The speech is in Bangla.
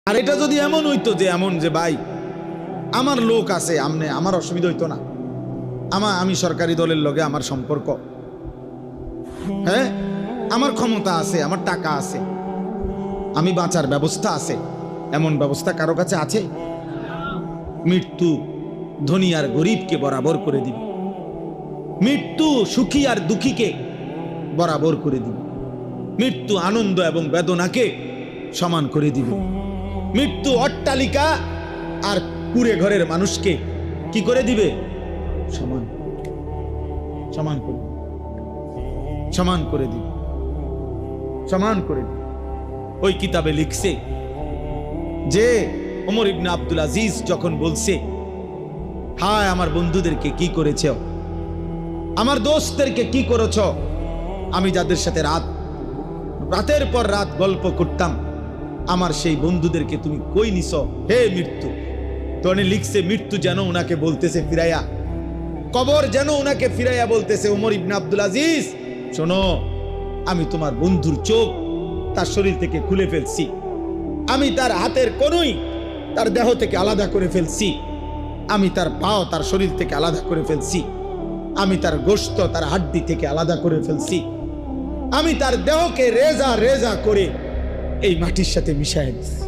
আর এটা যদি এমন হইতো যে এমন যে ভাই আমার লোক আছে, আমনে আমার অসুবিধা হইতো না, আমি সরকারি দলের লগে আমার সম্পর্ক, হ্যাঁ আমার ক্ষমতা আছে, আমার টাকা আছে, আমি বাঁচার ব্যবস্থা আছে, এমন ব্যবস্থা কারো কাছে আছে? মৃত্যু ধনী আর গরিবকে বরাবর করে দিবে, মৃত্যু সুখী আর দুঃখীকে বরাবর করে দিবে, মৃত্যু আনন্দ এবং বেদনাকে সমান করে দিবে, মৃত্যু অট্টালিকা আর কুড়ে ঘরের মানুষকে কি করে দিবে? সমান সমান করে সমান করে দিবে, সমান করে দিবে। ওই কিতাবে লিখছে যে ওমর ইবনে আব্দুল আজিজ যখন বলছে, হায় আমার বন্ধুদেরকে কি করেছ, আমার দোস্তদেরকে কি করেছ, আমি যাদের সাথে রাতের পর রাত গল্প করতাম, আমার সেই বন্ধুদেরকে তুমি কই নিছ হে মৃত্যু। তো লিখছে মৃত্যু যেন ওনাকে বলতেছে ফিরাইয়া, কবর যেন ওনাকে ফিরাইয়া বলতেছে, ওমর ইবনে আব্দুল আজিজ শোনো, আমি তোমার বন্ধুর চোখ তার শরীর থেকে খুলে ফেলছি, আমি তার হাতের কনুই তার দেহ থেকে আলাদা করে ফেলছি, আমি তার পাও তার শরীর থেকে আলাদা করে ফেলছি, আমি তার গোশত তার হাড্ডি থেকে আলাদা করে ফেলছি, আমি তার দেহকে রেজা রেজা করে এই মাটির সাথে মিশাই দিচ্ছি।